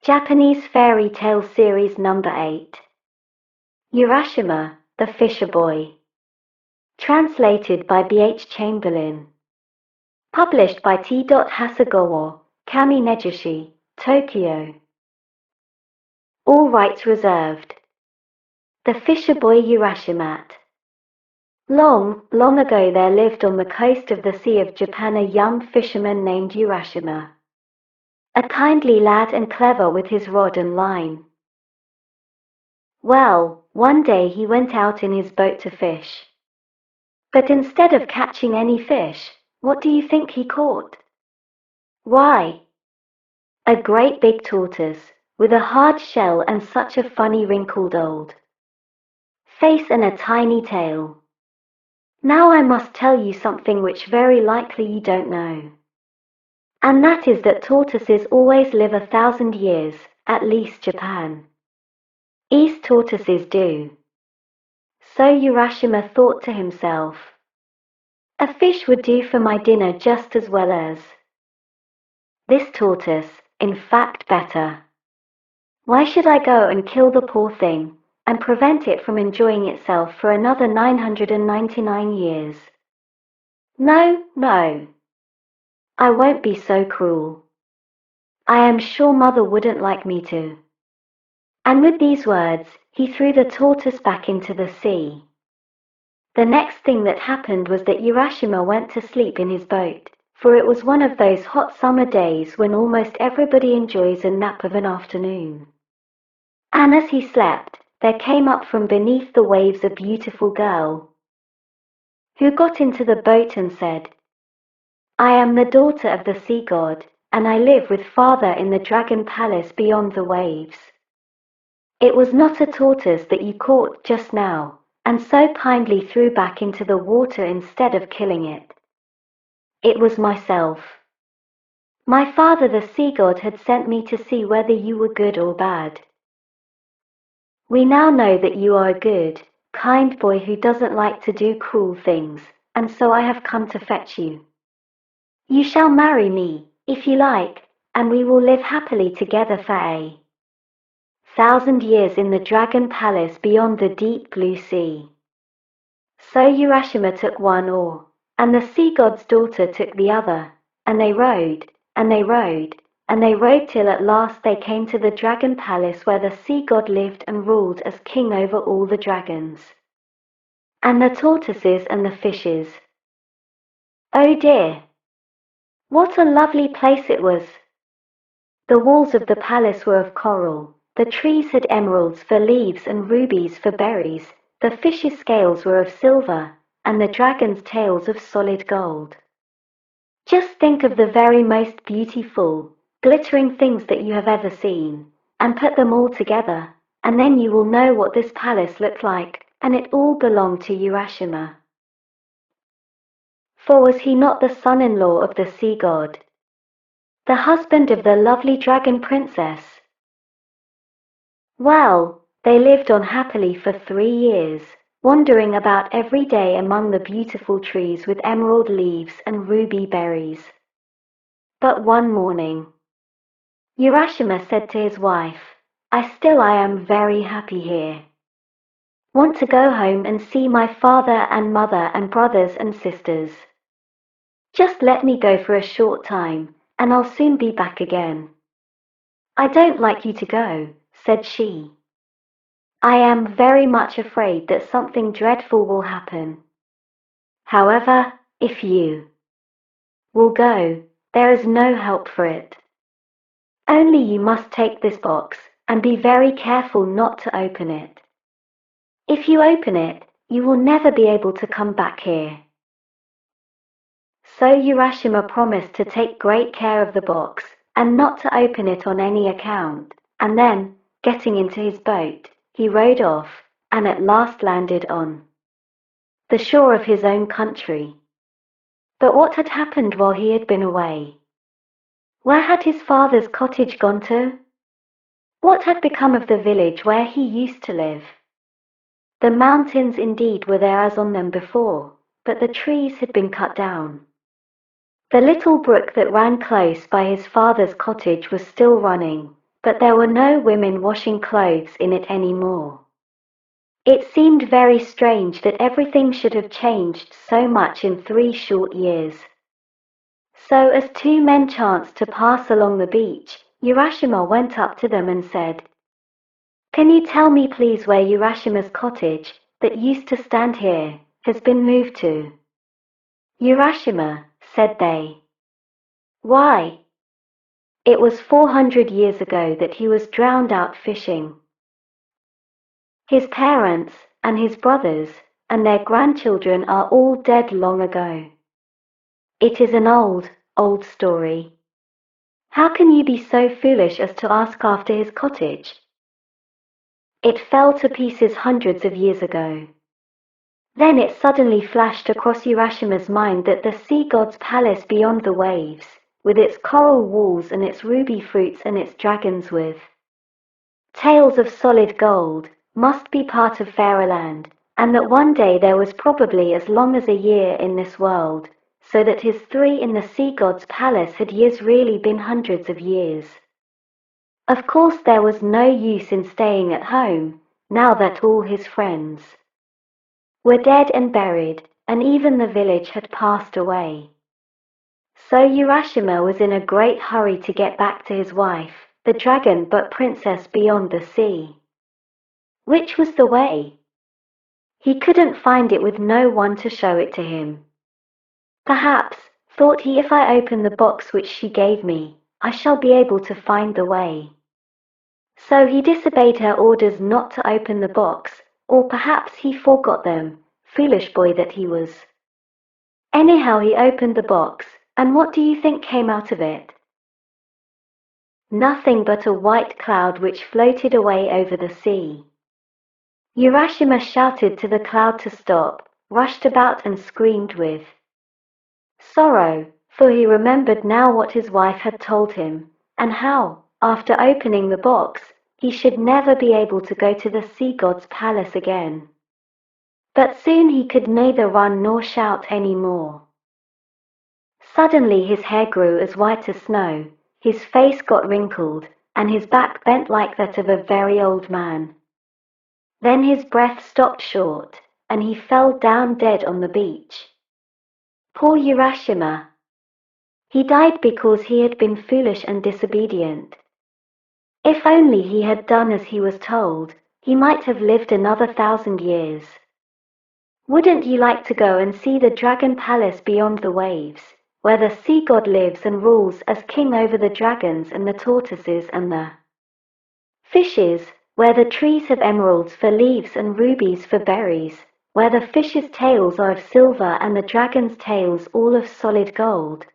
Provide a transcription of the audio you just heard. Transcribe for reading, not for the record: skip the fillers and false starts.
Japanese Fairy Tale Series Number 8. URASHIMA, the Fisher Boy. Translated by B.H. Chamberlain. Published by T. Hasegawa, Kami Negishi, Tokyo. All rights reserved. The Fisher Boy Urashima. Long, long ago there lived on the coast of the Sea of Japan a young fisherman named Urashima. A kindly lad and clever with his rod and line. Well, one day he went out in his boat to fish. But instead of catching any fish, what do you think he caught? Why, a great big tortoise, with a hard shell and such a funny wrinkled old face and a tiny tail. Now I must tell you something which very likely you don't know. And that is that tortoises always live 1,000 years, at least Japan. East tortoises do. So Urashima thought to himself, a fish would do for my dinner just as well as this tortoise, in fact better. Why should I go and kill the poor thing, and prevent it from enjoying itself for another 999 years? No, no. I won't be so cruel. I am sure mother wouldn't like me to. And with these words, he threw the tortoise back into the sea. The next thing that happened was that Urashima went to sleep in his boat, for it was one of those hot summer days when almost everybody enjoys a nap of an afternoon. And as he slept, there came up from beneath the waves a beautiful girl, who got into the boat and said, I am the daughter of the sea god, and I live with father in the dragon palace beyond the waves. It was not a tortoise that you caught just now, and so kindly threw back into the water instead of killing it. It was myself. My father the sea god had sent me to see whether you were good or bad. We now know that you are a good, kind boy who doesn't like to do cruel things, and so I have come to fetch you. You shall marry me, if you like, and we will live happily together for 1,000 years in the dragon palace beyond the deep blue sea. So Urashima took one oar, and the sea god's daughter took the other, and they rowed, and they rowed, and they rowed till at last they came to the dragon palace where the sea god lived and ruled as king over all the dragons, and the tortoises and the fishes. Oh dear! What a lovely place it was! The walls of the palace were of coral, the trees had emeralds for leaves and rubies for berries, the fish's scales were of silver, and the dragon's tails of solid gold. Just think of the very most beautiful, glittering things that you have ever seen, and put them all together, and then you will know what this palace looked like, and it all belonged to Urashima. For was he not the son-in-law of the sea god, the husband of the lovely dragon princess? Well, they lived on happily for 3 years, wandering about every day among the beautiful trees with emerald leaves and ruby berries. But one morning, Urashima said to his wife, I am very happy here. Want to go home and see my father and mother and brothers and sisters. Just let me go for a short time, and I'll soon be back again. I don't like you to go, said she. I am very much afraid that something dreadful will happen. However, if you will go, there is no help for it. Only you must take this box, and be very careful not to open it. If you open it, you will never be able to come back here. So Urashima promised to take great care of the box, and not to open it on any account, and then, getting into his boat, he rowed off, and at last landed on the shore of his own country. But what had happened while he had been away? Where had his father's cottage gone to? What had become of the village where he used to live? The mountains indeed were there as on them before, but the trees had been cut down. The little brook that ran close by his father's cottage was still running, but there were no women washing clothes in it anymore. It seemed very strange that everything should have changed so much in 3 short years. So as 2 men chanced to pass along the beach, Urashima went up to them and said, "Can you tell me please where Urashima's cottage, that used to stand here, has been moved to?" "Urashima," said they. "Why? It was 400 years ago that he was drowned out fishing. His parents, and his brothers, and their grandchildren are all dead long ago. It is an old, old story. How can you be so foolish as to ask after his cottage? It fell to pieces hundreds of years ago." Then it suddenly flashed across Urashima's mind that the sea god's palace beyond the waves, with its coral walls and its ruby fruits and its dragons with tails of solid gold, must be part of Fairyland, and that one day there was probably as long as a year in this world, so that his 3 in the sea god's palace had years really been hundreds of years. Of course there was no use in staying at home, now that all his friends were dead and buried, and even the village had passed away. So Urashima was in a great hurry to get back to his wife, the dragon but princess beyond the sea. Which was the way? He couldn't find it with no one to show it to him. "Perhaps," thought he, "if I open the box which she gave me, I shall be able to find the way." So he disobeyed her orders not to open the box, or perhaps he forgot them, foolish boy that he was. Anyhow he opened the box, and what do you think came out of it? Nothing but a white cloud which floated away over the sea. Urashima shouted to the cloud to stop, rushed about and screamed with sorrow, for he remembered now what his wife had told him, and how, after opening the box, he should never be able to go to the sea god's palace again. But soon he could neither run nor shout any more. Suddenly his hair grew as white as snow, his face got wrinkled, and his back bent like that of a very old man. Then his breath stopped short, and he fell down dead on the beach. Poor Urashima! He died because he had been foolish and disobedient. If only he had done as he was told, he might have lived another 1,000 years. Wouldn't you like to go and see the dragon palace beyond the waves, where the sea god lives and rules as king over the dragons and the tortoises and the fishes, where the trees have emeralds for leaves and rubies for berries, where the fishes' tails are of silver and the dragons' tails all of solid gold,